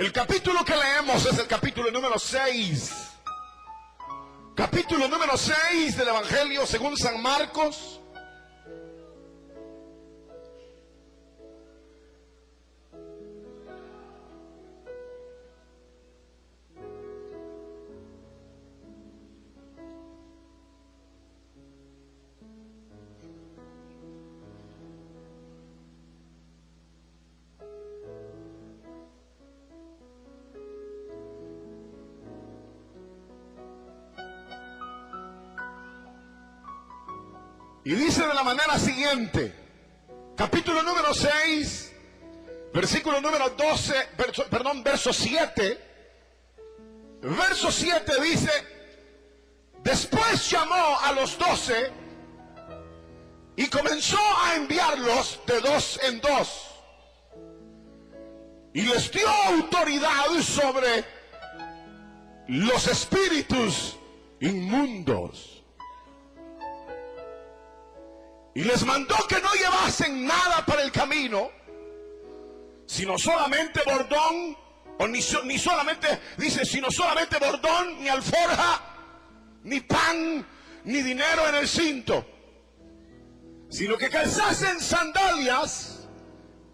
El capítulo que leemos es el capítulo número 6. Capítulo número 6 del Evangelio según San Marcos. Y dice de la manera siguiente, capítulo número 6, versículo número 12, verso 7. Verso 7 dice: después llamó a los 12 y comenzó a enviarlos de dos en dos. Y les dio autoridad sobre los espíritus inmundos. Y les mandó que no llevasen nada para el camino, sino solamente bordón, o ni solamente, dice, sino solamente bordón, ni alforja, ni pan, ni dinero en el cinto, sino que calzasen sandalias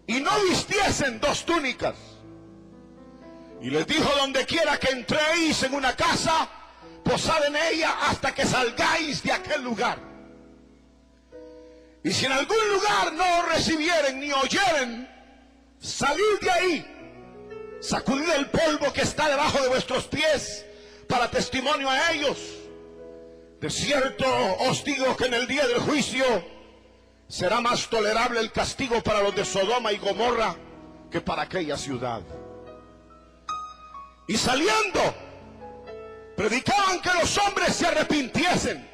y no vistiesen dos túnicas. Y les dijo: donde quiera que entréis en una casa, posad en ella hasta que salgáis de aquel lugar. Y si en algún lugar no recibieren ni oyeren, salid de ahí, sacudid el polvo que está debajo de vuestros pies para testimonio a ellos. De cierto os digo que en el día del juicio será más tolerable el castigo para los de Sodoma y Gomorra que para aquella ciudad. Y saliendo, predicaban que los hombres se arrepintiesen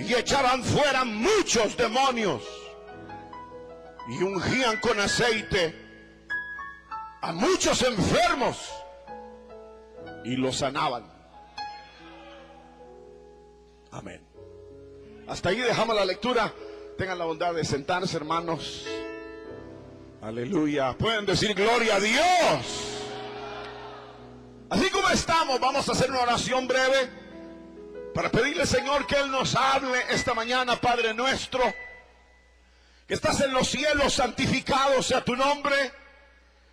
y echaban fuera muchos demonios, y ungían con aceite a muchos enfermos y los sanaban. Amén. Hasta ahí dejamos la lectura. Tengan la bondad de sentarse, hermanos. Aleluya. Pueden decir gloria a Dios. Así como estamos, vamos a hacer una oración breve para pedirle, Señor, que Él nos hable esta mañana. Padre nuestro, que estás en los cielos, santificado sea tu nombre.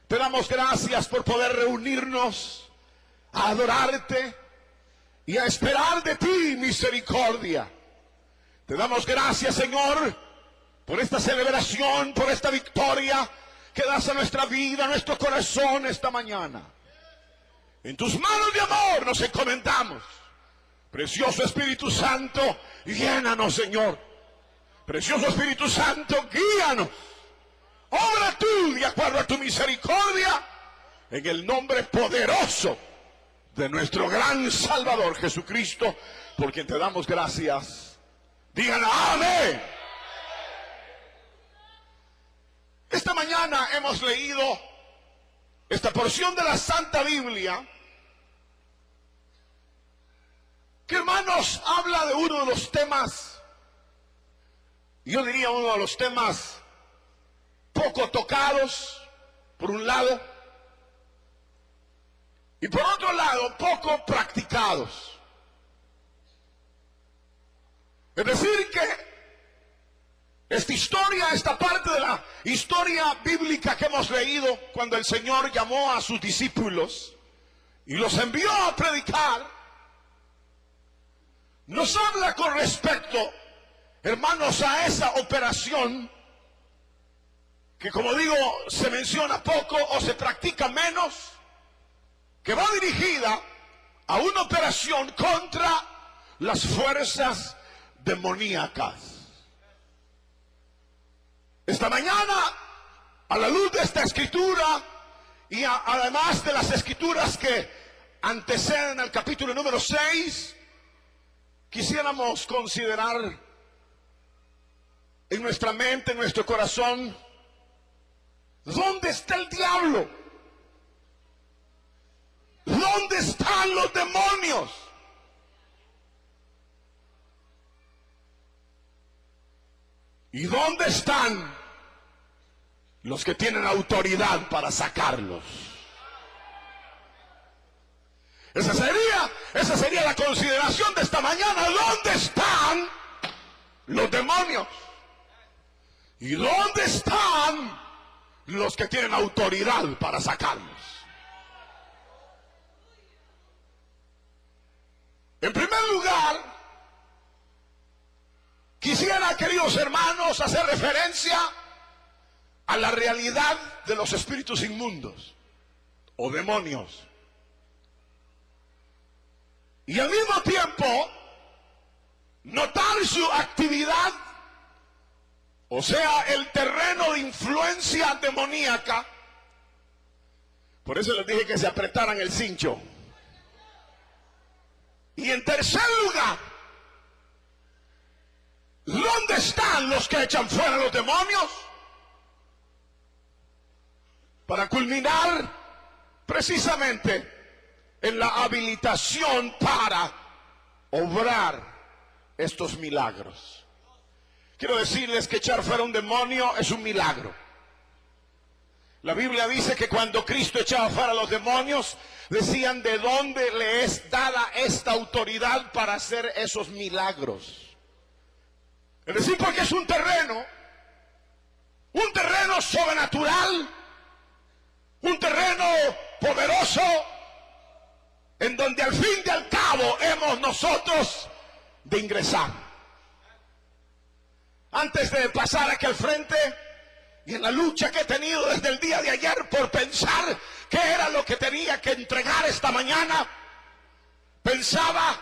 Te damos gracias por poder reunirnos a adorarte y a esperar de ti misericordia. Te damos gracias, Señor, por esta celebración, por esta victoria que das a nuestra vida, a nuestro corazón esta mañana. En tus manos de amor nos encomendamos. Precioso Espíritu Santo, llénanos, Señor. Precioso Espíritu Santo, guíanos. Obra tú de acuerdo a tu misericordia, en el nombre poderoso de nuestro gran Salvador Jesucristo, por quien te damos gracias. Digan amén. Esta mañana hemos leído esta porción de la Santa Biblia, que, hermanos, habla de uno de los temas, yo diría uno de los temas poco tocados, por un lado, y por otro lado, poco practicados. Es decir, que esta historia, esta parte de la historia bíblica que hemos leído, cuando el Señor llamó a sus discípulos y los envió a predicar, nos habla con respecto, hermanos, a esa operación que, como digo, se menciona poco o se practica menos, que va dirigida a una operación contra las fuerzas demoníacas. Esta mañana, a la luz de esta escritura y además de las escrituras que anteceden al capítulo número 6, quisiéramos considerar en nuestra mente, en nuestro corazón, ¿dónde está el diablo? ¿Dónde están los demonios? ¿Y dónde están los que tienen autoridad para sacarlos? Esa sería la consideración de esta mañana. ¿Dónde están los demonios? ¿Y dónde están los que tienen autoridad para sacarlos? En primer lugar, quisiera, queridos hermanos, hacer referencia a la realidad de los espíritus inmundos o demonios. Y al mismo tiempo, notar su actividad, o sea, el terreno de influencia demoníaca. Por eso les dije que se apretaran el cincho. Y en tercer lugar, ¿dónde están los que echan fuera los demonios? Para culminar precisamente en la habilitación para obrar estos milagros. Quiero decirles que echar fuera un demonio es un milagro. La Biblia dice que cuando Cristo echaba fuera a los demonios, decían: ¿de dónde le es dada esta autoridad para hacer esos milagros? Es decir, porque es un terreno sobrenatural, un terreno poderoso, en donde al fin y al cabo hemos nosotros de ingresar. Antes de pasar aquí al frente, y en la lucha que he tenido desde el día de ayer por pensar qué era lo que tenía que entregar esta mañana, pensaba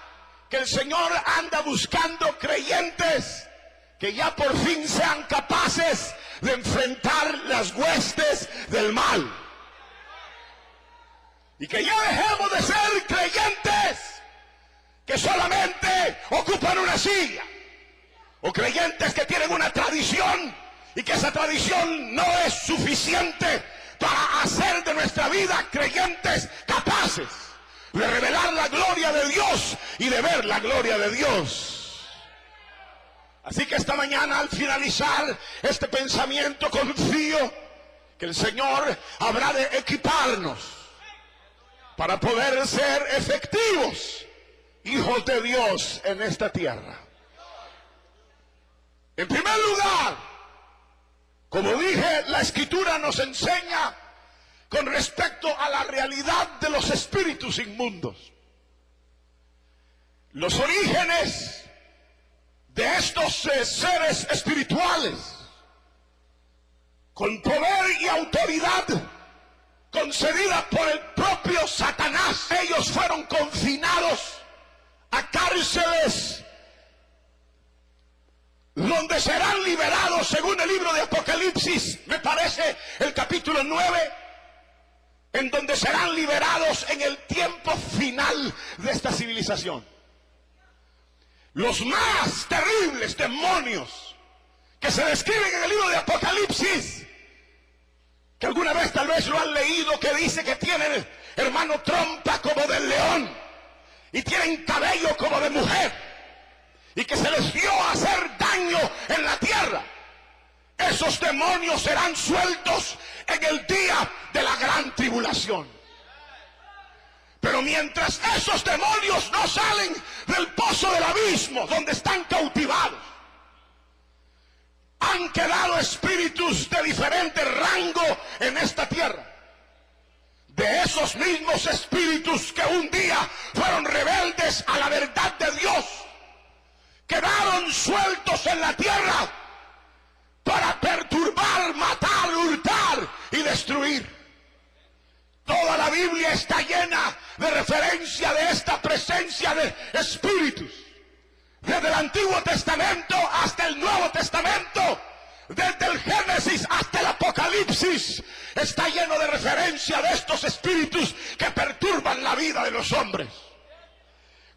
que el Señor anda buscando creyentes que ya por fin sean capaces de enfrentar las huestes del mal. Y que ya dejemos de ser creyentes que solamente ocupan una silla, o creyentes que tienen una tradición y que esa tradición no es suficiente para hacer de nuestra vida creyentes capaces de revelar la gloria de Dios y de ver la gloria de Dios. Así que esta mañana, al finalizar este pensamiento, confío que el Señor habrá de equiparnos para poder ser efectivos hijos de Dios en esta tierra. En primer lugar, como dije, la Escritura nos enseña con respecto a la realidad de los espíritus inmundos. Los orígenes de estos seres espirituales, con poder y autoridad concedida por el propio Satanás, ellos fueron confinados a cárceles donde serán liberados, según el libro de Apocalipsis, me parece el capítulo 9, en donde serán liberados en el tiempo final de esta civilización. Los más terribles demonios que se describen en el libro de Apocalipsis, que alguna vez tal vez lo han leído, que dice que tienen, hermano, trompa como del león y tienen cabello como de mujer, y que se les dio a hacer daño en la tierra. Esos demonios serán sueltos en el día de la gran tribulación. Pero mientras esos demonios no salen del pozo del abismo donde están cautivados, han quedado espíritus de diferente rango en esta tierra. De esos mismos espíritus que un día fueron rebeldes a la verdad de Dios, quedaron sueltos en la tierra para perturbar, matar, hurtar y destruir. Toda la Biblia está llena de referencia de esta presencia de espíritus. Desde el Antiguo Testamento hasta el Nuevo Testamento, desde el Génesis hasta el Apocalipsis, está lleno de referencia de estos espíritus que perturban la vida de los hombres.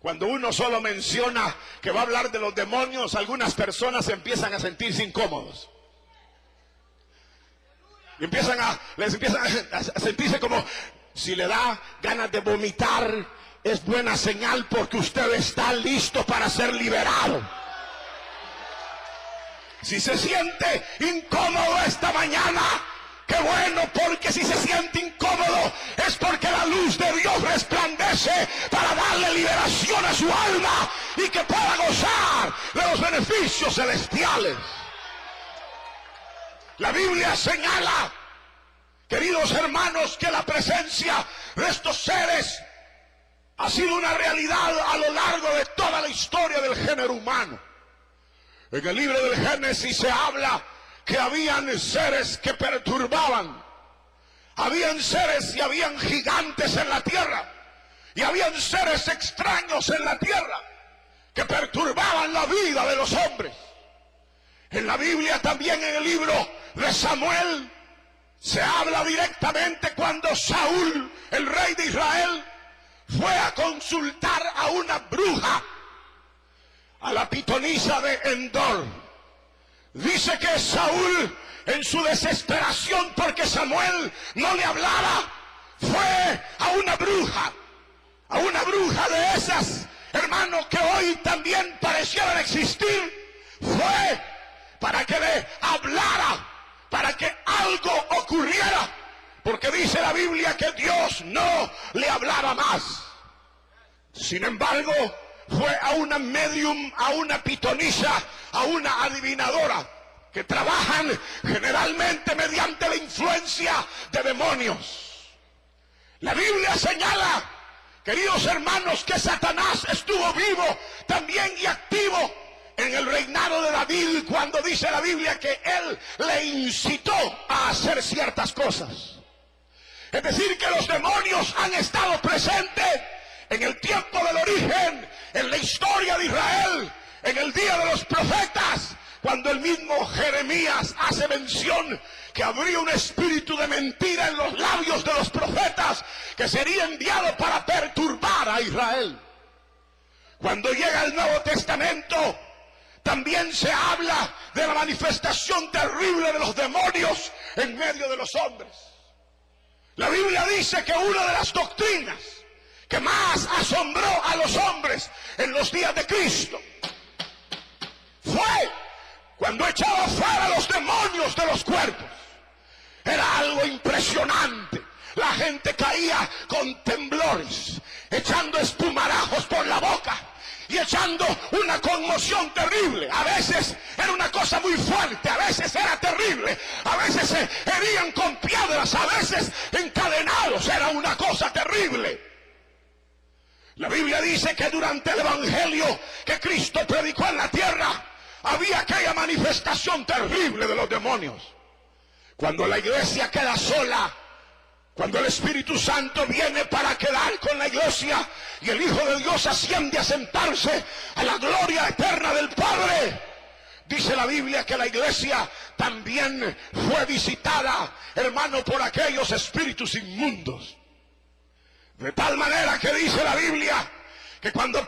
Cuando uno solo menciona que va a hablar de los demonios, algunas personas se empiezan a sentirse incómodos. Y les empiezan a sentirse como si le da ganas de vomitar. Es buena señal porque usted está listo para ser liberado. Si se siente incómodo esta mañana, Qué bueno, porque si se siente incómodo es porque la luz de Dios resplandece para darle liberación a su alma y que pueda gozar de los beneficios celestiales. La Biblia señala, queridos hermanos, que la presencia de estos seres ha sido una realidad a lo largo de toda la historia del género humano. En el libro del Génesis se habla que habían seres que perturbaban. Habían seres y habían gigantes en la tierra. Y habían seres extraños en la tierra que perturbaban la vida de los hombres. En la Biblia también, en el libro de Samuel, se habla directamente cuando Saúl, el rey de Israel, fue a consultar a una bruja, a la pitonisa de Endor. Dice que Saúl, en su desesperación porque Samuel no le hablaba, fue a una bruja de esas, hermanos, que hoy también parecieran existir. Fue para que le hablara, para que algo ocurriera, porque dice la Biblia que Dios no le hablaba más. Sin embargo, fue a una medium, a una pitonisa, a una adivinadora, que trabajan generalmente mediante la influencia de demonios. La Biblia señala, queridos hermanos, que Satanás estuvo vivo también y activo en el reinado de David, cuando dice la Biblia que él le incitó a hacer ciertas cosas. Es decir, que los demonios han estado presentes en el tiempo del origen, en la historia de Israel, en el día de los profetas, cuando el mismo Jeremías hace mención que habría un espíritu de mentira en los labios de los profetas que sería enviado para perturbar a Israel. Cuando llega el Nuevo Testamento, también se habla de la manifestación terrible de los demonios en medio de los hombres. La Biblia dice que una de las doctrinas que más asombró a los hombres en los días de Cristo fue cuando echaba fuera los demonios de los cuerpos. Era algo impresionante. La gente caía con temblores, echando espumarajos por la boca y echando una conmoción terrible. A veces era una cosa muy fuerte, a veces era terrible, a veces se herían con piedras, a veces encadenados. Era una cosa terrible. La Biblia dice que durante el evangelio que Cristo predicó en la tierra, había aquella manifestación terrible de los demonios. Cuando la iglesia queda sola, cuando el Espíritu Santo viene para quedar con la iglesia y el Hijo de Dios asciende a sentarse a la gloria eterna del Padre, dice la Biblia que la iglesia también fue visitada, hermano, por aquellos espíritus inmundos. De tal manera que dice la Biblia que cuando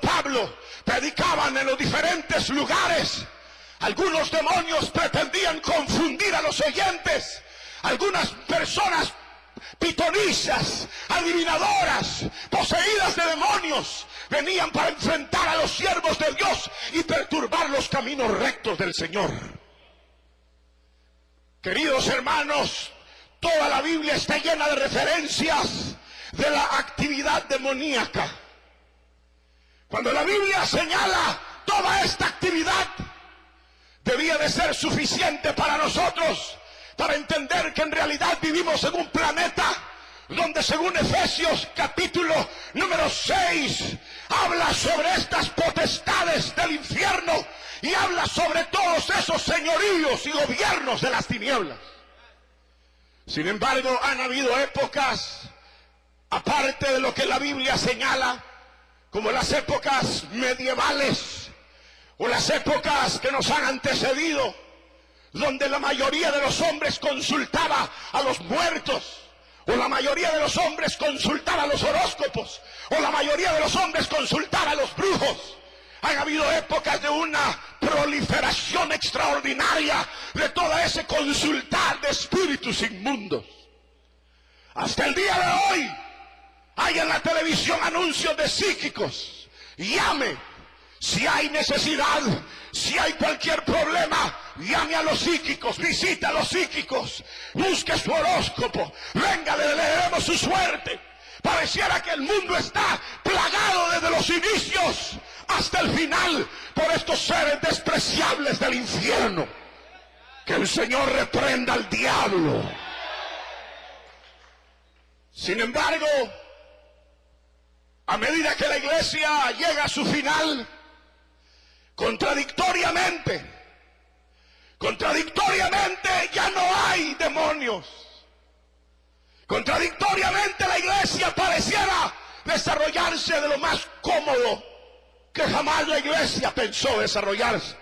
Pablo predicaban en los diferentes lugares, algunos demonios pretendían confundir a los oyentes. Algunas personas pitonisas, adivinadoras, poseídas de demonios, venían para enfrentar a los siervos de Dios y perturbar los caminos rectos del Señor. Queridos hermanos, toda la Biblia está llena de referencias de la actividad demoníaca. Cuando la Biblia señala toda esta actividad, debía de ser suficiente para nosotros para entender que en realidad vivimos en un planeta donde, según Efesios capítulo número 6, habla sobre estas potestades del infierno y habla sobre todos esos señoríos y gobiernos de las tinieblas. Sin embargo, han habido épocas, aparte de lo que la Biblia señala, como las épocas medievales o las épocas que nos han antecedido, donde la mayoría de los hombres consultaba a los muertos, o la mayoría de los hombres consultaba a los horóscopos, o la mayoría de los hombres consultaba a los brujos. Han habido épocas de una proliferación extraordinaria de todo ese consultar de espíritus inmundos. Hasta el día de hoy hay en la televisión anuncios de psíquicos. Llame Si hay necesidad, si hay cualquier problema, llame a los psíquicos, visite a los psíquicos, busque su horóscopo, venga, le leeremos su suerte. Pareciera que el mundo está plagado desde los inicios hasta el final por estos seres despreciables del infierno. Que el Señor reprenda al diablo. Sin embargo, a medida que la iglesia llega a su final, contradictoriamente ya no hay demonios. Contradictoriamente la iglesia pareciera desarrollarse de lo más cómodo que jamás la iglesia pensó desarrollarse.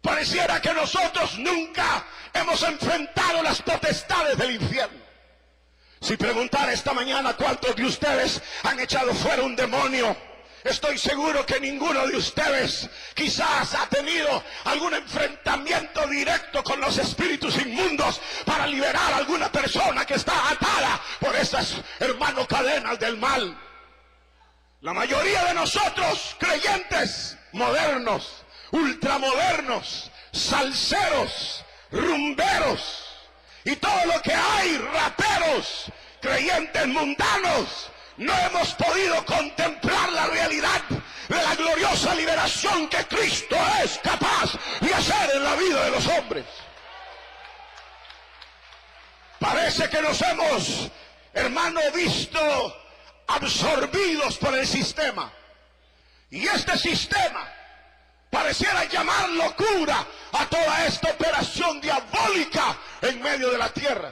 Pareciera que nosotros nunca hemos enfrentado las potestades del infierno. Si preguntara esta mañana cuántos de ustedes han echado fuera un demonio, estoy seguro que ninguno de ustedes quizás ha tenido algún enfrentamiento directo con los espíritus inmundos para liberar a alguna persona que está atada por esas, hermanos, cadenas del mal. La mayoría de nosotros, creyentes modernos, ultramodernos, salseros, rumberos y todo lo que hay, raperos, creyentes mundanos, no hemos podido contemplar la realidad de la gloriosa liberación que Cristo es capaz de hacer en la vida de los hombres. Parece que nos hemos, hermano, visto absorbidos por el sistema. Y este sistema pareciera llamar locura a toda esta operación diabólica en medio de la tierra.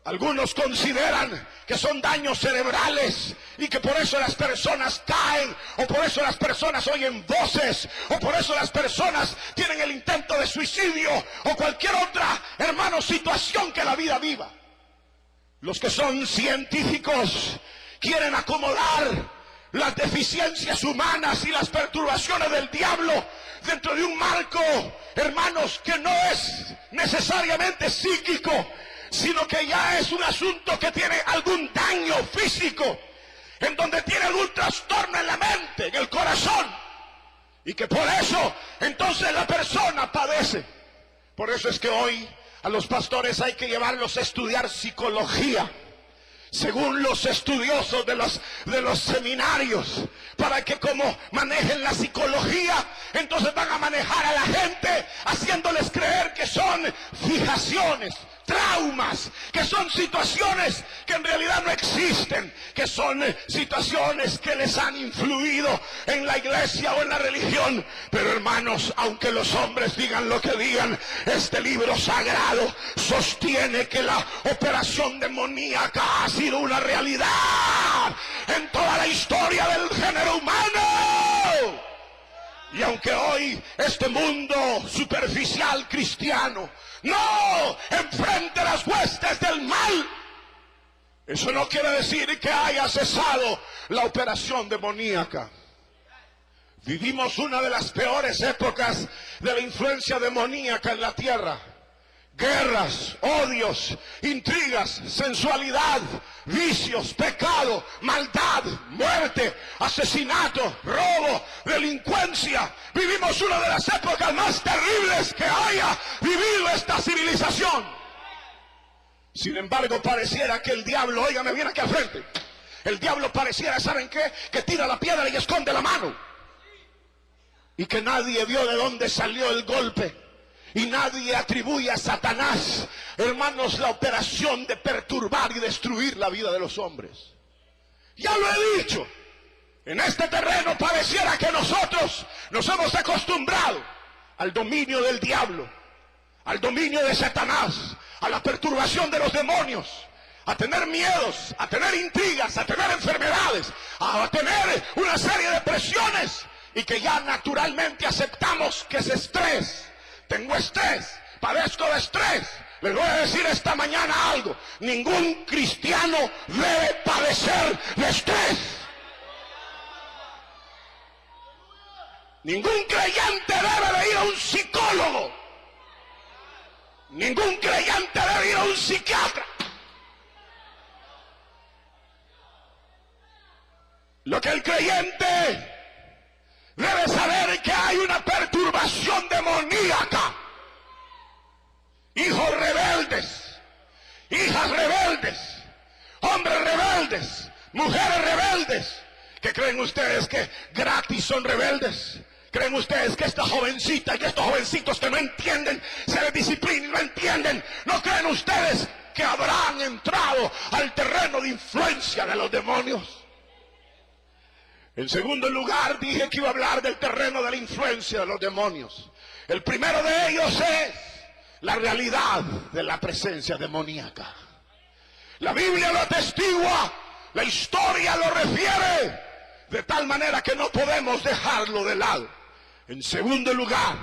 Algunos consideran que son daños cerebrales y que por eso las personas caen, o por eso las personas oyen voces, o por eso las personas tienen el intento de suicidio, o cualquier otra, hermano, situación que la vida viva. Los que son científicos quieren acomodar las deficiencias humanas y las perturbaciones del diablo dentro de un marco, hermanos, que no es necesariamente psíquico, sino que ya es un asunto que tiene algún daño físico, en donde tiene algún trastorno en la mente, en el corazón, y que por eso entonces la persona padece. Por eso es que hoy a los pastores hay que llevarlos a estudiar psicología, según los estudiosos de los seminarios, para que como manejen la psicología, entonces van a manejar a la gente haciéndoles creer que son fijaciones, traumas, que son situaciones que en realidad no existen, que son situaciones que les han influido en la iglesia o en la religión. Pero hermanos, aunque los hombres digan lo que digan, este libro sagrado sostiene que la operación demoníaca ha sido una realidad en toda la historia del género humano. Y aunque hoy este mundo superficial cristiano no enfrente las huestes del mal, eso no quiere decir que haya cesado la operación demoníaca. Vivimos una de las peores épocas de la influencia demoníaca en la tierra. Guerras, odios, intrigas, sensualidad, vicios, pecado, maldad, muerte, asesinato, robo, delincuencia. Vivimos una de las épocas más terribles que haya vivido esta civilización. Sin embargo, pareciera que el diablo, óigame bien aquí al frente, el diablo pareciera, ¿saben qué? Que tira la piedra y esconde la mano. Y que nadie vio de dónde salió el golpe. Y nadie atribuye a Satanás, hermanos, la operación de perturbar y destruir la vida de los hombres. Ya lo he dicho, en este terreno pareciera que nosotros nos hemos acostumbrado al dominio del diablo, al dominio de Satanás, a la perturbación de los demonios, a tener miedos, a tener intrigas, a tener enfermedades, a tener una serie de presiones, y que ya naturalmente aceptamos que es estrés. Tengo estrés, padezco de estrés. Les voy a decir esta mañana algo: ningún cristiano debe padecer de estrés. Ningún creyente debe de ir a un psicólogo. Ningún creyente debe ir a un psiquiatra. Lo que el creyente hay una perturbación demoníaca. Hijos rebeldes, hijas rebeldes, hombres rebeldes, mujeres rebeldes. ¿Qué creen ustedes que gratis son rebeldes? ¿Creen ustedes que esta jovencita y estos jovencitos que no entienden, se les disciplina y no entienden? ¿No creen ustedes que habrán entrado al terreno de influencia de los demonios? En segundo lugar, dije que iba a hablar del terreno de la influencia de los demonios. El primero de ellos es la realidad de la presencia demoníaca. La Biblia lo atestigua, la historia lo refiere, de tal manera que no podemos dejarlo de lado. En segundo lugar,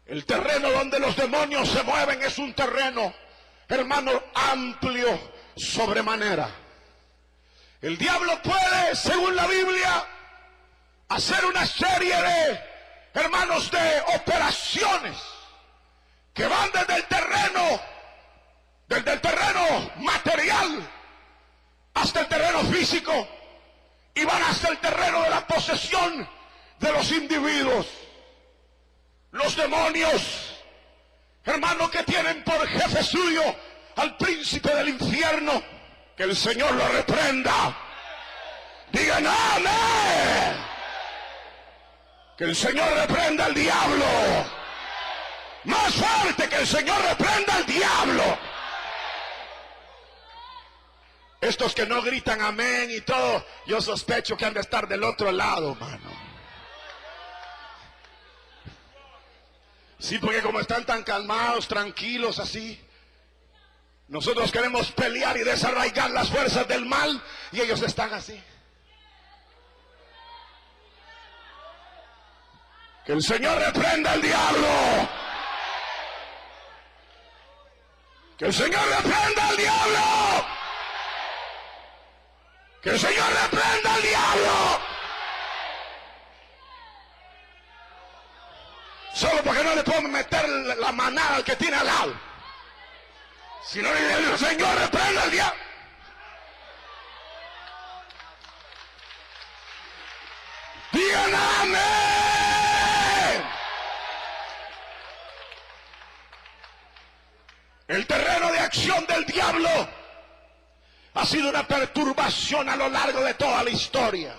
el terreno donde los demonios se mueven es un terreno, hermano, amplio sobremanera. El diablo puede, según la Biblia, hacer una serie de, hermanos, de operaciones que van desde el terreno material hasta el terreno físico y van hasta el terreno de la posesión de los individuos. Los demonios, hermano, que tienen por jefe suyo al príncipe del infierno, que el Señor lo reprenda. Digan amén. Que el Señor reprenda al diablo. Más fuerte, que el Señor reprenda al diablo. Estos que no gritan amén y todo, yo sospecho que han de estar del otro lado, mano. Sí, porque como están tan calmados, tranquilos así, nosotros queremos pelear y desarraigar las fuerzas del mal y ellos están así. Que el Señor reprenda al diablo. Que el Señor reprenda al diablo. Que el Señor reprenda al diablo. Solo porque no le puedo meter la manada al que tiene al lado. Si no le digo, el Señor reprenda al diablo. Digan amén. El terreno de acción del diablo ha sido una perturbación a lo largo de toda la historia.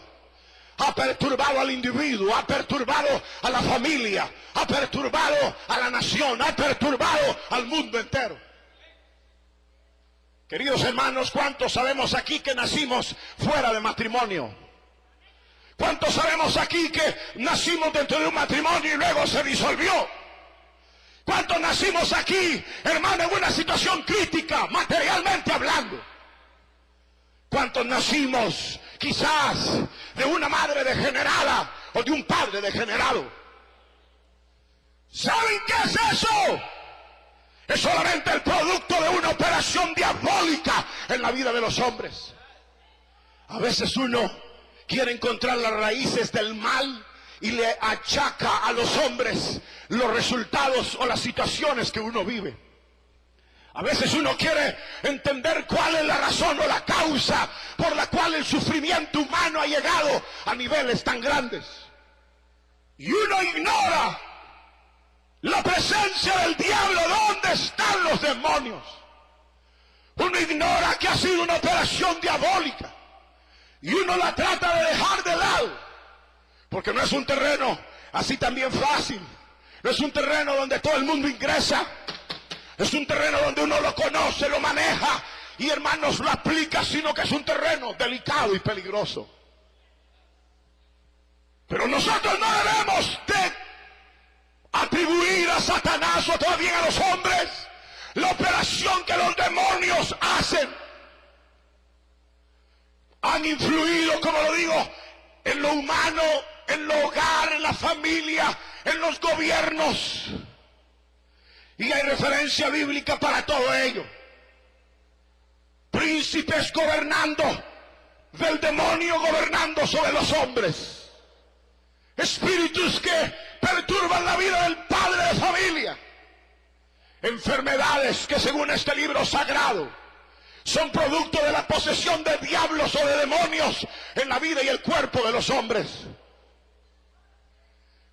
Ha perturbado al individuo, ha perturbado a la familia, ha perturbado a la nación, ha perturbado al mundo entero. Queridos hermanos, ¿cuántos sabemos aquí que nacimos fuera de matrimonio? ¿Cuántos sabemos aquí que nacimos dentro de un matrimonio y luego se disolvió? ¿Cuántos nacimos aquí, hermano, en una situación crítica, materialmente hablando? ¿Cuántos nacimos quizás de una madre degenerada o de un padre degenerado? ¿Saben qué es eso? Es solamente el producto de una operación diabólica en la vida de los hombres. A veces uno quiere encontrar las raíces del mal y le achaca a los hombres los resultados o las situaciones que uno vive. A veces uno quiere entender cuál es la razón o la causa por la cual el sufrimiento humano ha llegado a niveles tan grandes. Y uno ignora la presencia del diablo. ¿Dónde están los demonios? Uno ignora que ha sido una operación diabólica. Y uno la trata de dejar de lado. Porque no es un terreno así también fácil. No es un terreno donde todo el mundo ingresa. Es un terreno donde uno lo conoce, lo maneja y, hermanos, lo aplica, sino que es un terreno delicado y peligroso. Pero nosotros no debemos de atribuir a Satanás o todavía a los hombres la operación que los demonios hacen. Han influido, como lo digo, en lo humano, en lo hogar, en la familia, en los gobiernos. Y hay referencia bíblica para todo ello. Príncipes gobernando, del demonio gobernando sobre los hombres. Espíritus que perturban la vida del padre de familia. Enfermedades que, según este libro sagrado, son producto de la posesión de diablos o de demonios en la vida y el cuerpo de los hombres.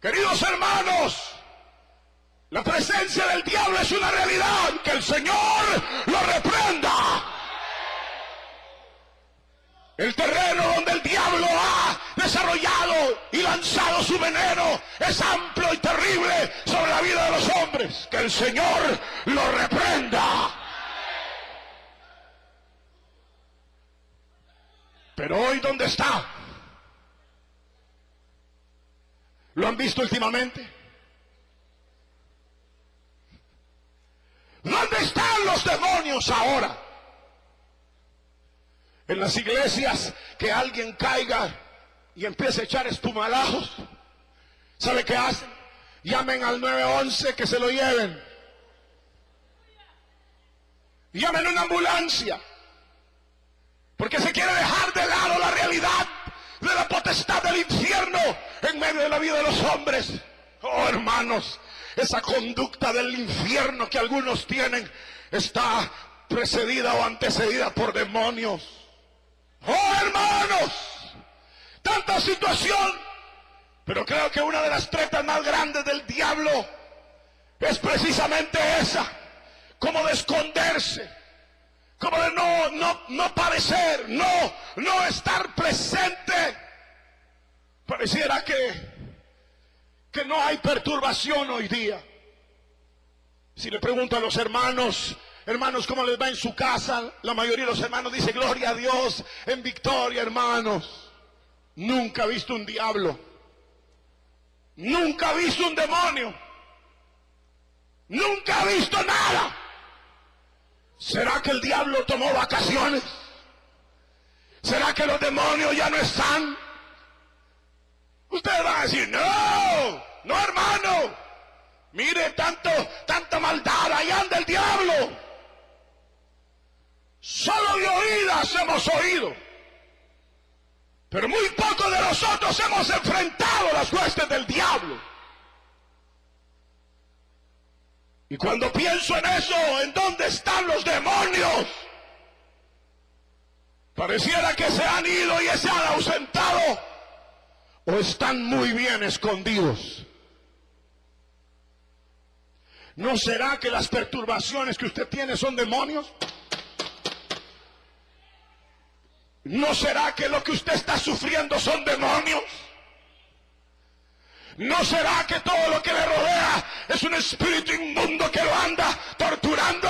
Queridos hermanos, la presencia del diablo es una realidad. Que el Señor lo reprenda. El terreno donde el diablo ha desarrollado y lanzado su veneno es amplio y terrible sobre la vida de los hombres. Que el Señor lo reprenda. Pero hoy, ¿dónde está? ¿Lo han visto últimamente? ¿Dónde están los demonios ahora? En las iglesias, que alguien caiga y empiece a echar espumalajos, ¿sabe qué hacen? Llamen al 911 que se lo lleven. Llamen a una ambulancia. Porque se quiere dejar de lado la realidad de la potestad del infierno en medio de la vida de los hombres. Oh, hermanos, esa conducta del infierno que algunos tienen está precedida o antecedida por demonios. Oh, hermanos, tanta situación. Pero creo que una de las tretas más grandes del diablo es precisamente esa, como de esconderse, como de no parecer, no estar presente. Pareciera que no hay perturbación hoy día. Si le pregunto a los hermanos, ¿cómo les va en su casa? La mayoría de los hermanos dice, gloria a Dios, en victoria, hermanos. Nunca he visto un diablo. Nunca he visto un demonio. Nunca he visto nada. ¿Será que el diablo tomó vacaciones? ¿Será que los demonios ya no están? Ustedes van a decir, no hermano, mire tanta maldad, ahí anda el diablo. Solo de oídas hemos oído, pero muy pocos de nosotros hemos enfrentado las huestes del diablo. Y cuando pienso en eso, ¿en dónde están los demonios? Pareciera que se han ido y se han ausentado, o están muy bien escondidos. ¿No será que las perturbaciones que usted tiene son demonios? ¿No será que lo que usted está sufriendo son demonios? ¿No será que todo lo que le rodea es un espíritu inmundo que lo anda torturando?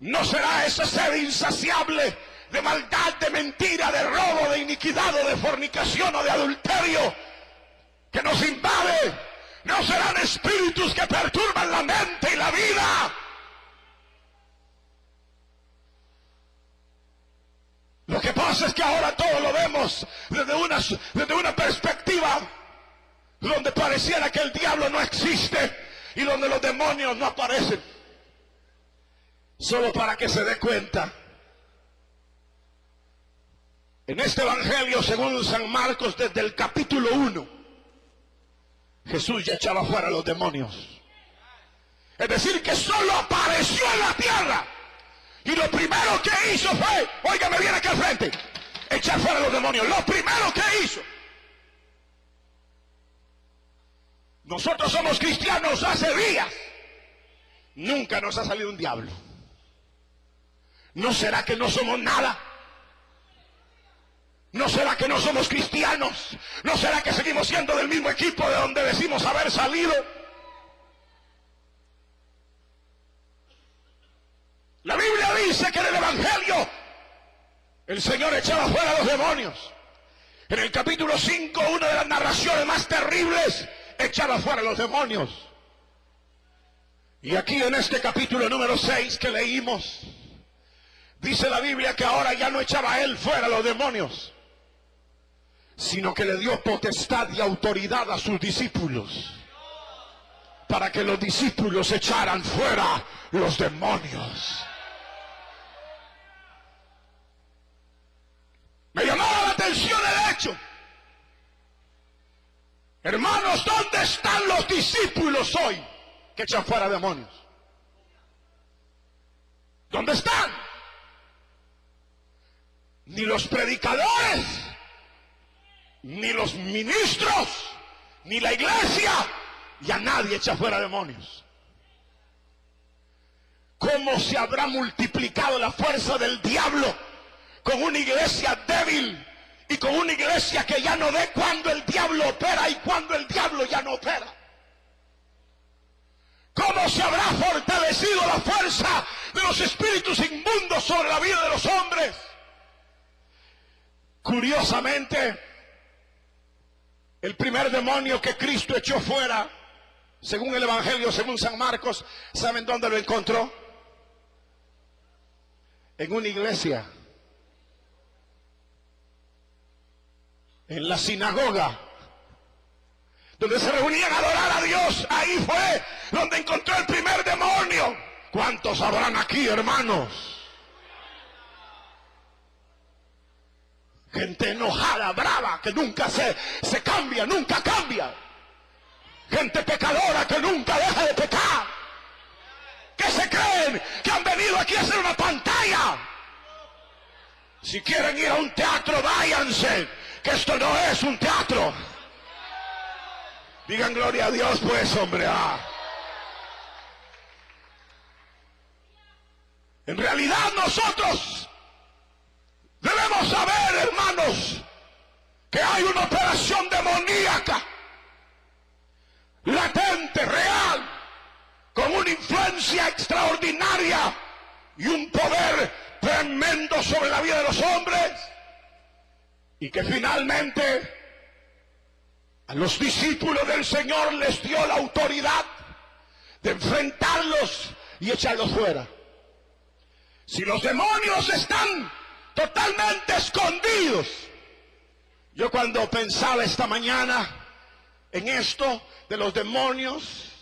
¿No será ese ser insaciable de maldad, de mentira, de robo, de iniquidad o de fornicación o de adulterio que nos invade? ¿No serán espíritus que perturban la mente y la vida? Lo que pasa es que ahora todo lo vemos desde una perspectiva donde pareciera que el diablo no existe y donde los demonios no aparecen. Solo para que se dé cuenta, en este evangelio según San Marcos, desde el capítulo 1, Jesús ya echaba fuera a los demonios. Es decir, que solo apareció en la tierra y lo primero que hizo fue, óigame bien aquí al frente, echar fuera a los demonios. Lo primero que hizo. Nosotros somos cristianos hace días. Nunca nos ha salido un diablo. ¿No será que no somos nada? ¿No será que no somos cristianos? ¿No será que seguimos siendo del mismo equipo de donde decimos haber salido? La Biblia dice que en el Evangelio el Señor echaba fuera a los demonios. En el capítulo 5, una de las narraciones más terribles, echaba fuera a los demonios. Y aquí en este capítulo número 6 que leímos, dice la Biblia que ahora ya no echaba él fuera a los demonios, sino que le dio potestad y autoridad a sus discípulos para que los discípulos echaran fuera los demonios. Me llamaba la atención el hecho. Hermanos, ¿dónde están los discípulos hoy que echan fuera demonios? ¿Dónde están? Ni los predicadores, ni los ministros, ni la iglesia, y a nadie echa fuera demonios. ¿Cómo se habrá multiplicado la fuerza del diablo con una iglesia débil y con una iglesia que ya no ve cuando el diablo opera y cuando el diablo ya no opera? ¿Cómo se habrá fortalecido la fuerza de los espíritus inmundos sobre la vida de los hombres? Curiosamente, el primer demonio que Cristo echó fuera, según el Evangelio, según San Marcos, ¿saben dónde lo encontró? En una iglesia, en la sinagoga, donde se reunían a adorar a Dios. Ahí fue donde encontró el primer demonio. ¿Cuántos habrán aquí, hermanos? Gente enojada, brava, que nunca se cambia, nunca cambia. Gente pecadora que nunca deja de pecar. ¿Qué se creen? Que han venido aquí a hacer una pantalla. Si quieren ir a un teatro, váyanse, que esto no es un teatro. Digan gloria a Dios, pues, hombre. En realidad nosotros debemos saber, hermanos, que hay una operación demoníaca, latente, real, con una influencia extraordinaria y un poder tremendo sobre la vida de los hombres, y que finalmente a los discípulos del Señor les dio la autoridad de enfrentarlos y echarlos fuera. Si los demonios están totalmente escondidos, yo cuando pensaba esta mañana en esto de los demonios,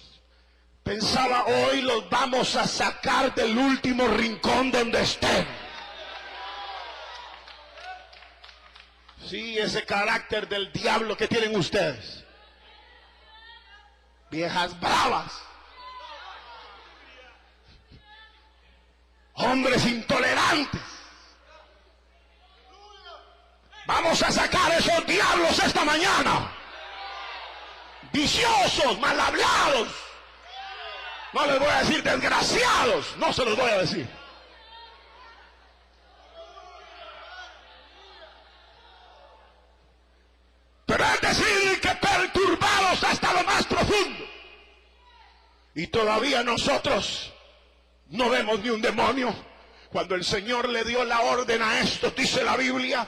pensaba, hoy los vamos a sacar del último rincón donde estén. Sí, ese carácter del diablo que tienen ustedes. Viejas bravas. Hombres intolerantes. Vamos a sacar esos diablos esta mañana. Viciosos, mal hablados. No les voy a decir desgraciados, no se los voy a decir. Pero es decir que perturbados hasta lo más profundo. Y todavía nosotros no vemos ni un demonio. Cuando el Señor le dio la orden a estos, dice la Biblia,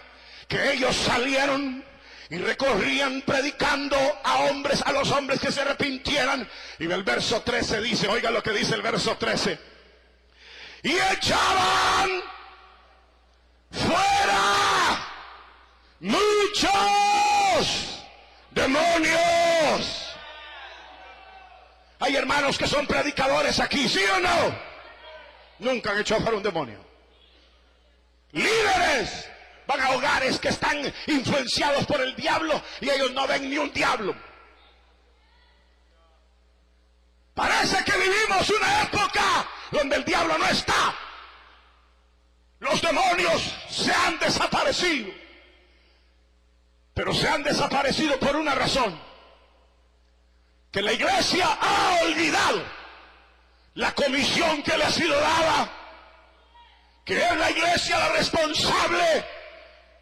que ellos salieron y recorrían predicando a los hombres que se arrepintieran. Y el verso 13 dice, oiga lo que dice el verso 13. Y echaban fuera muchos demonios. Hay hermanos que son predicadores aquí, ¿sí o no? Nunca han echado fuera un demonio. Líderes van a hogares que están influenciados por el diablo y ellos no ven ni un diablo. Parece que vivimos una época donde el diablo no está. Los demonios se han desaparecido. Pero se han desaparecido por una razón. Que la iglesia ha olvidado la comisión que le ha sido dada. Que es la iglesia la responsable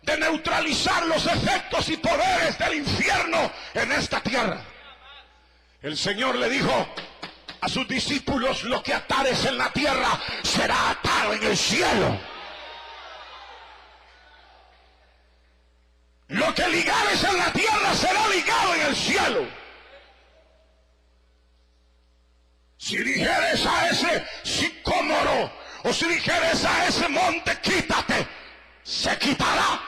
de neutralizar los efectos y poderes del infierno en esta tierra. El Señor le dijo a sus discípulos, lo que atares en la tierra será atado en el cielo. Lo que ligares en la tierra será ligado en el cielo. Si dijeres a ese sicómoro, o si dijeres a ese monte, quítate, se quitará.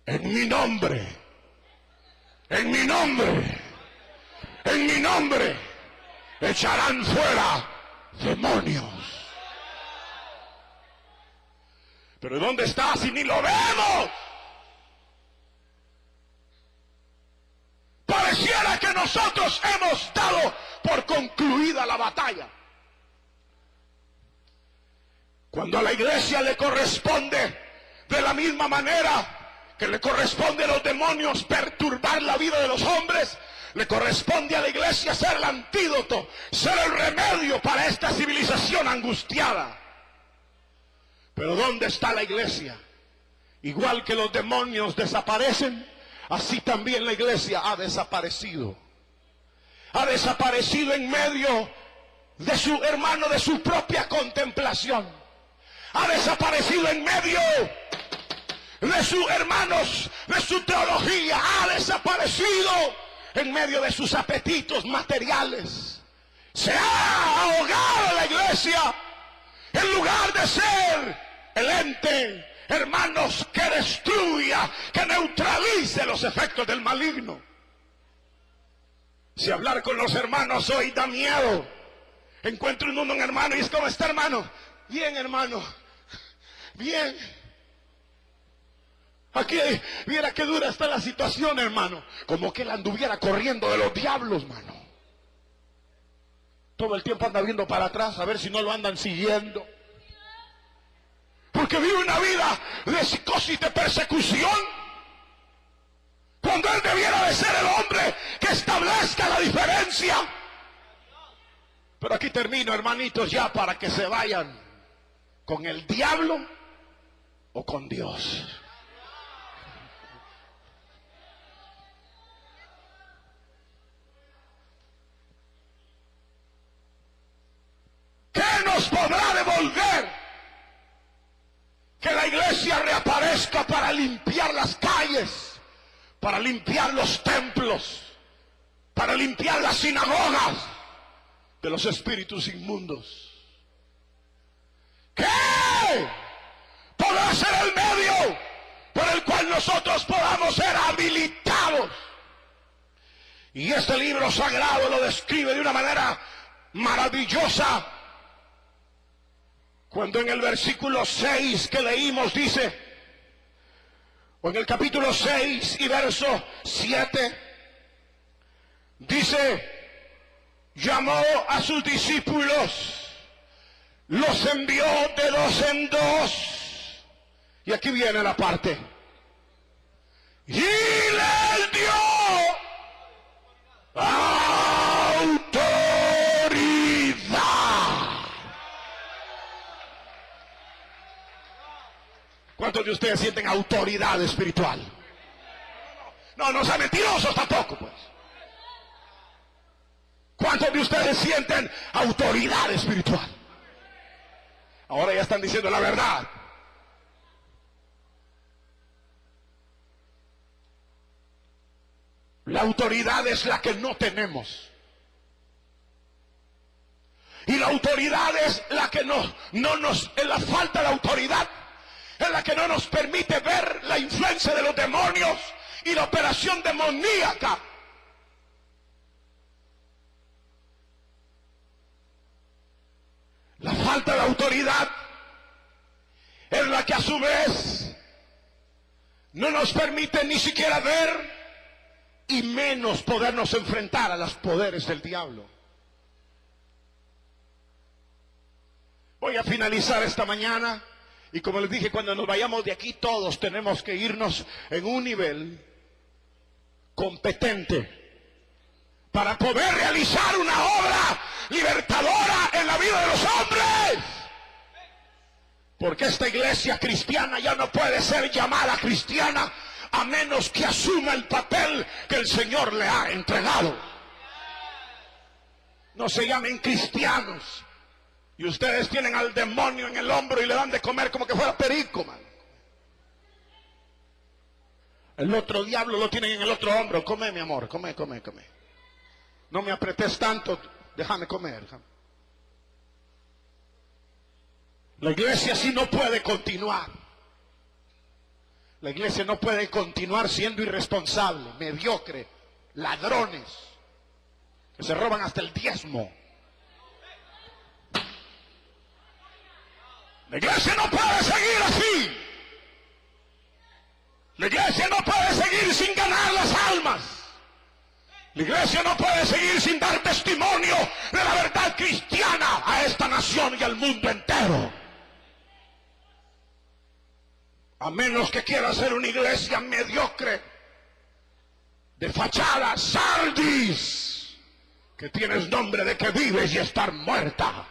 En mi nombre, en mi nombre, en mi nombre, echarán fuera demonios. Pero ¿dónde está si ni lo vemos? Pareciera que nosotros hemos dado por concluida la batalla. Cuando a la iglesia le corresponde de la misma manera que le corresponde a los demonios perturbar la vida de los hombres, le corresponde a la iglesia ser el antídoto, ser el remedio para esta civilización angustiada. Pero ¿dónde está la iglesia? Igual que los demonios desaparecen, así también la iglesia ha desaparecido. Ha desaparecido en medio de su hermano, de su propia contemplación. Ha desaparecido en medio de sus hermanos, de su teología. Ha desaparecido en medio de sus apetitos materiales. Se ha ahogado la iglesia en lugar de ser el ente, hermanos, que destruya, que neutralice los efectos del maligno. Si hablar con los hermanos hoy da miedo, encuentro en uno un hermano y es como, ¿está, hermano? Bien, hermano, bien. Aquí, viera qué dura está la situación, hermano. Como que él anduviera corriendo de los diablos, hermano. Todo el tiempo anda viendo para atrás a ver si no lo andan siguiendo. Porque vive una vida de psicosis, de persecución, cuando él debiera de ser el hombre que establezca la diferencia. Pero aquí termino, hermanitos, ya para que se vayan con el diablo o con Dios. ¿Qué nos podrá devolver que la iglesia reaparezca para limpiar las calles, para limpiar los templos, para limpiar las sinagogas de los espíritus inmundos? ¿Qué podrá ser el medio por el cual nosotros podamos ser habilitados? Y este libro sagrado lo describe de una manera maravillosa, cuando en el versículo 6 que leímos dice, o en el capítulo 6 y verso 7, dice, llamó a sus discípulos, los envió de dos en dos, y aquí viene la parte, y les dio autoridad. ¿Cuántos de ustedes sienten autoridad espiritual? No sean mentirosos tampoco, pues. ¿Cuántos de ustedes sienten autoridad espiritual? Ahora ya están diciendo la verdad. La autoridad es la que no tenemos. Y la autoridad es la que en la falta de autoridad es la que no nos permite ver la influencia de los demonios y la operación demoníaca. La falta de autoridad es la que a su vez no nos permite ni siquiera ver y menos podernos enfrentar a los poderes del diablo. Voy a finalizar esta mañana. Y como les dije, cuando nos vayamos de aquí, todos tenemos que irnos en un nivel competente para poder realizar una obra libertadora en la vida de los hombres. Porque esta iglesia cristiana ya no puede ser llamada cristiana a menos que asuma el papel que el Señor le ha entregado. No se llamen cristianos. Y ustedes tienen al demonio en el hombro y le dan de comer como que fuera perico, man. El otro diablo lo tienen en el otro hombro. Come, mi amor, come. No me apretes tanto, déjame comer. La iglesia así no puede continuar. La iglesia no puede continuar siendo irresponsable, mediocre, ladrones, que se roban hasta el diezmo. La iglesia no puede seguir así. La iglesia no puede seguir sin ganar las almas. La iglesia no puede seguir sin dar testimonio de la verdad cristiana a esta nación y al mundo entero. A menos que quiera ser una iglesia mediocre, de fachada, Sardis, que tienes nombre de que vives y estar muerta.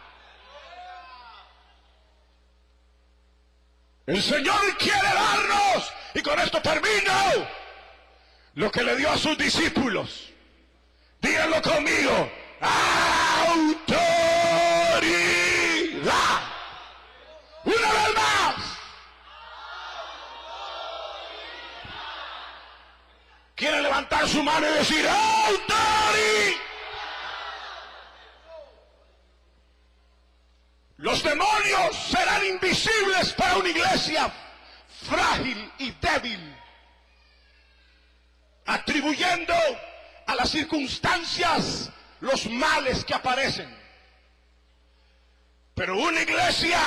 El Señor quiere darnos, y con esto termino, lo que le dio a sus discípulos. Díganlo conmigo: autoridad. Una vez más. ¿Quiere levantar su mano y decir autoridad? Los demonios serán invisibles para una iglesia frágil y débil, atribuyendo a las circunstancias los males que aparecen. Pero una iglesia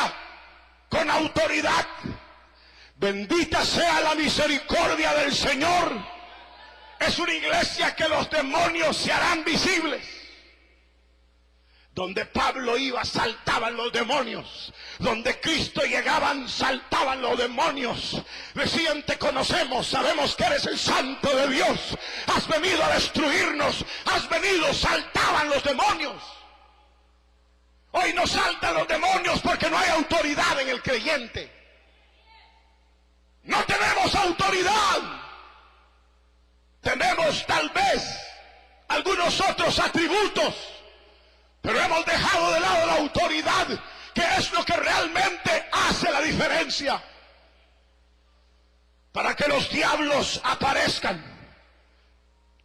con autoridad, bendita sea la misericordia del Señor, es una iglesia que los demonios se harán visibles. Donde Pablo iba, saltaban los demonios. Donde Cristo llegaban, saltaban los demonios. Decían: te conocemos, sabemos que eres el Santo de Dios. Has venido a destruirnos, has venido, saltaban los demonios. Hoy no saltan los demonios porque no hay autoridad en el creyente. No tenemos autoridad. Tenemos tal vez algunos otros atributos, pero hemos dejado de lado la autoridad, que es lo que realmente hace la diferencia. Para que los diablos aparezcan,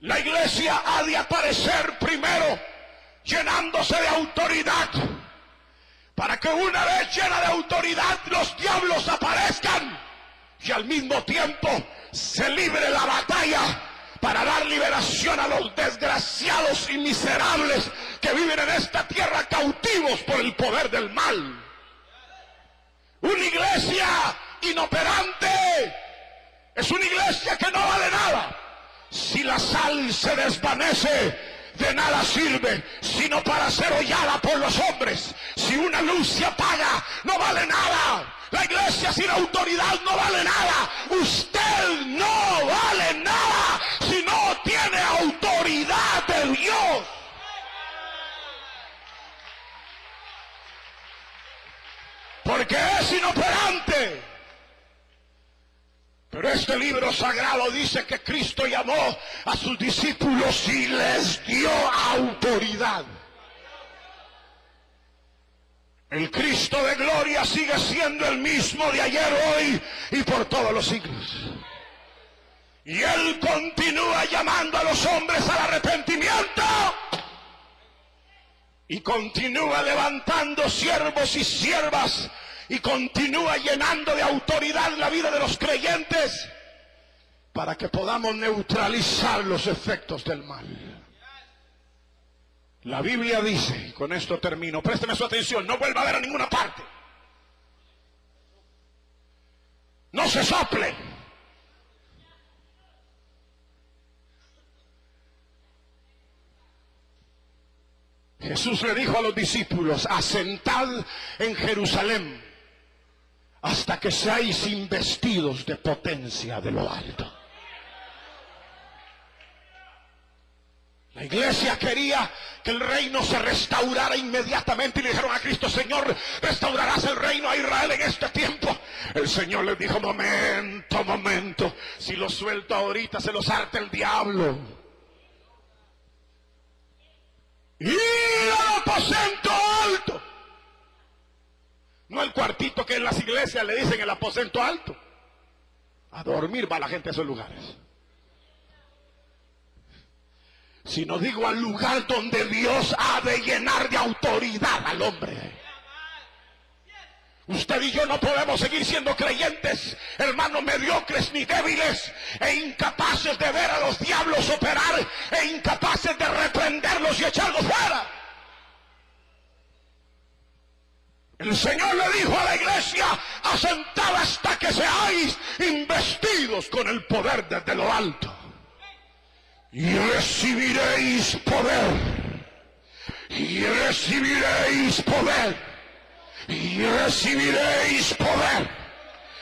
la iglesia ha de aparecer primero llenándose de autoridad. Para que una vez llena de autoridad los diablos aparezcan y al mismo tiempo se libre la batalla para dar liberación a los desgraciados y miserables que viven en esta tierra cautivos por el poder del mal. Una iglesia inoperante es una iglesia que no vale nada. Si la sal se desvanece, de nada sirve, sino para ser hollada por los hombres. Si una luz se apaga, no vale nada. La iglesia sin autoridad no vale nada. Usted no vale nada si no tiene autoridad de Dios. Porque es inoperante. Pero este libro sagrado dice que Cristo llamó a sus discípulos y les dio autoridad. El Cristo de gloria sigue siendo el mismo de ayer, hoy y por todos los siglos. Y Él continúa llamando a los hombres al arrepentimiento. Y continúa levantando siervos y siervas. Y continúa llenando de autoridad la vida de los creyentes para que podamos neutralizar los efectos del mal. La Biblia dice, y con esto termino, présteme su atención, no vuelva a ver a ninguna parte. No se sople. Jesús le dijo a los discípulos: asentad en Jerusalén hasta que seáis investidos de potencia de lo alto. La iglesia quería que el reino se restaurara inmediatamente y le dijeron a Cristo: Señor, ¿restaurarás el reino a Israel en este tiempo? El Señor les dijo: momento, si lo suelto ahorita se los harta el diablo. Y al aposento alto. No el cuartito que en las iglesias le dicen el aposento alto. A dormir va la gente a esos lugares. Sino digo al lugar donde Dios ha de llenar de autoridad al hombre. Usted y yo no podemos seguir siendo creyentes, hermanos, mediocres ni débiles, e incapaces de ver a los diablos operar, e incapaces de reprenderlos y echarlos fuera. El Señor le dijo a la iglesia: asentad hasta que seáis investidos con el poder desde lo alto. Y recibiréis poder. Y recibiréis poder. Y recibiréis poder.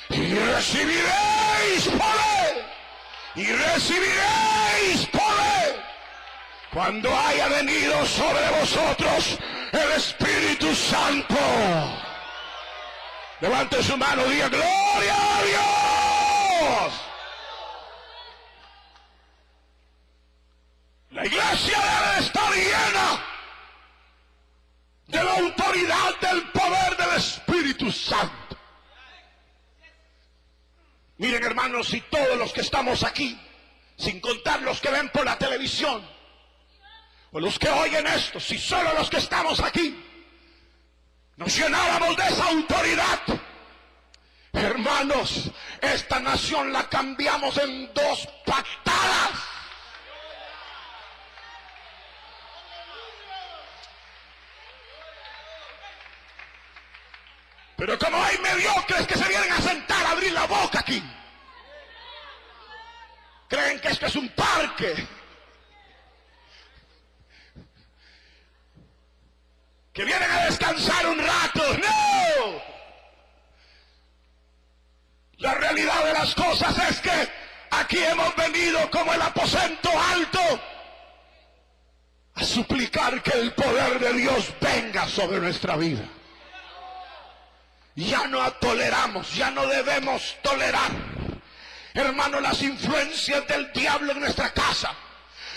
y recibiréis poder, y recibiréis poder cuando haya venido sobre vosotros el Espíritu Santo. Levante su mano y diga: gloria a Dios. La iglesia debe estar llena de la autoridad del poder del Espíritu Santo. Miren, hermanos, si todos los que estamos aquí, sin contar los que ven por la televisión o los que oyen esto, si solo los que estamos aquí nos llenáramos de esa autoridad, hermanos, esta nación la cambiamos en 2 patadas. Pero como hay mediocres que se vienen a sentar a abrir la boca aquí, creen que esto es un parque, que vienen a descansar un rato. ¡No! La realidad de las cosas es que aquí hemos venido como el aposento alto a suplicar que el poder de Dios venga sobre nuestra vida. Ya no toleramos, ya no debemos tolerar, hermano, las influencias del diablo en nuestra casa.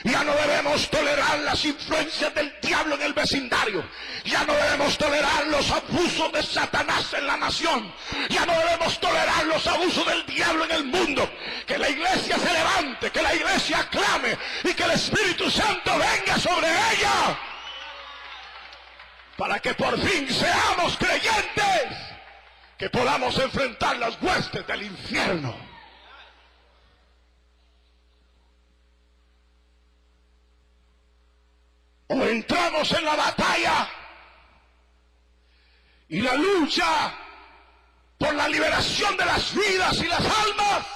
Ya no debemos tolerar las influencias del diablo en el vecindario. Ya no debemos tolerar los abusos de Satanás en la nación. Ya no debemos tolerar los abusos del diablo en el mundo. Que la iglesia se levante, que la iglesia clame y que el Espíritu Santo venga sobre ella, para que por fin seamos creyentes, que podamos enfrentar las huestes del infierno. O entramos en la batalla y la lucha por la liberación de las vidas y las almas,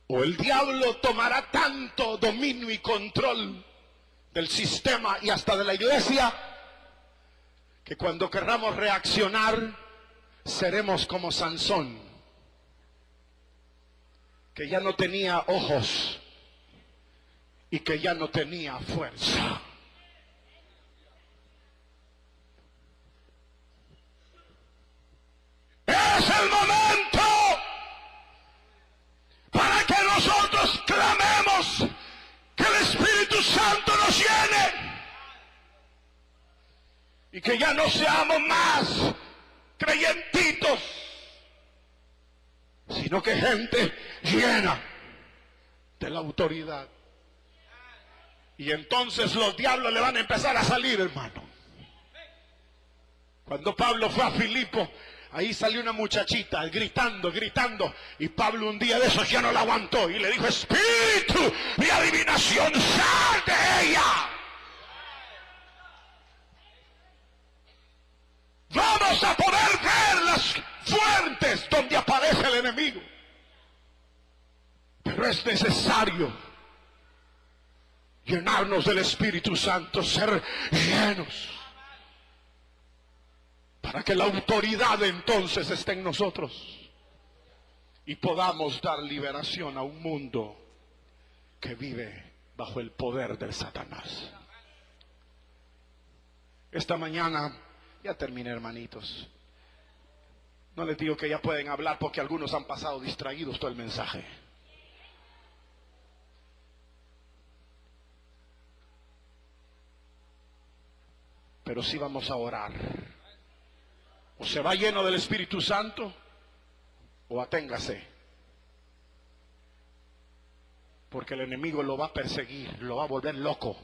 o el diablo tomará tanto dominio y control del sistema y hasta de la iglesia, que cuando querramos reaccionar seremos como Sansón, que ya no tenía ojos y que ya no tenía fuerza. Es el momento para que nosotros clamemos que el Espíritu Santo nos llene y que ya no seamos más creyentitos, sino que gente llena de la autoridad. Y entonces los diablos le van a empezar a salir, hermano. Cuando Pablo fue a Filipo, ahí salió una muchachita gritando, y Pablo un día de esos ya no la aguantó y le dijo: espíritu de adivinación, sal de ella. Vamos a poder ver las fuentes donde aparece el enemigo, pero es necesario llenarnos del Espíritu Santo, ser llenos, para que la autoridad entonces esté en nosotros y podamos dar liberación a un mundo que vive bajo el poder del Satanás. Esta mañana, ya terminé, hermanitos, no les digo que ya pueden hablar porque algunos han pasado distraídos todo el mensaje. Pero sí vamos a orar. O se va lleno del Espíritu Santo, o aténgase, porque el enemigo lo va a perseguir, lo va a volver loco.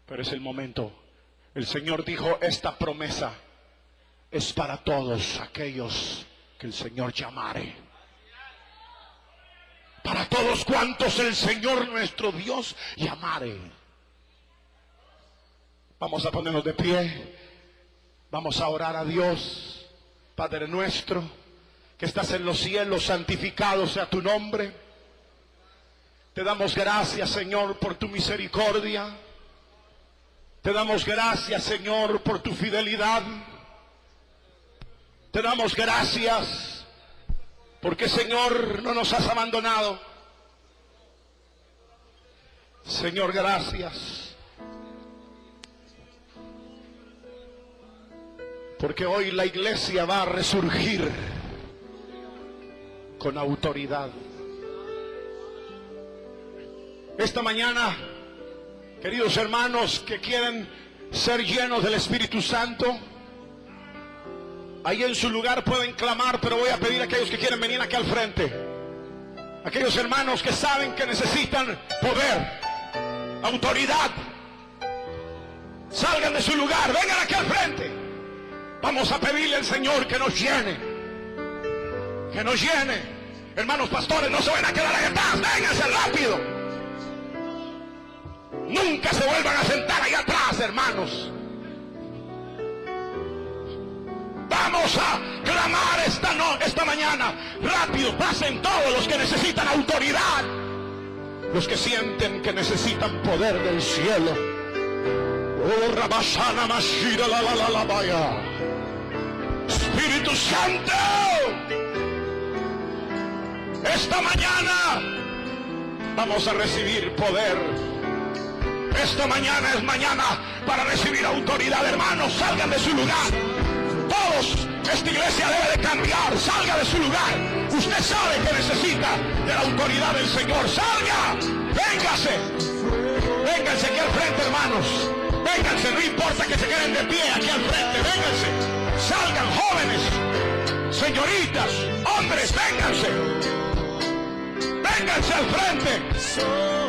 Pero es el momento. El Señor dijo: esta promesa es para todos aquellos que el Señor llamare. Para todos cuantos el Señor nuestro Dios llamare. Vamos a ponernos de pie, vamos a orar a Dios. Padre nuestro, que estás en los cielos, santificado sea tu nombre. Te damos gracias, Señor, por tu misericordia. Te damos gracias, Señor, por tu fidelidad. Te damos gracias porque, Señor, no nos has abandonado. Señor, gracias porque hoy la iglesia va a resurgir con autoridad. Esta mañana, queridos hermanos que quieren ser llenos del Espíritu Santo, ahí en su lugar pueden clamar, pero voy a pedir a aquellos que quieren venir aquí al frente, aquellos hermanos que saben que necesitan poder, autoridad, salgan de su lugar, vengan aquí al frente. Vamos a pedirle al Señor que nos llene, que nos llene. Hermanos pastores, no se van a quedar ahí atrás, vénganse rápido. Nunca se vuelvan a sentar ahí atrás, hermanos. Vamos a clamar esta mañana. Rápido, pasen todos los que necesitan autoridad, los que sienten que necesitan poder del cielo. Oh, Rabashana Mashira la vaya. Espíritu Santo, esta mañana vamos a recibir poder. Esta mañana es mañana para recibir autoridad, hermanos. Salgan de su lugar. Todos, esta iglesia debe de cambiar. Salga de su lugar. Usted sabe que necesita de la autoridad del Señor. Salga, véngase. Vénganse aquí al frente, hermanos. Vénganse, no importa que se queden de pie aquí al frente. Vénganse. Salgan, jóvenes, señoritas, hombres, vénganse. Vénganse al frente.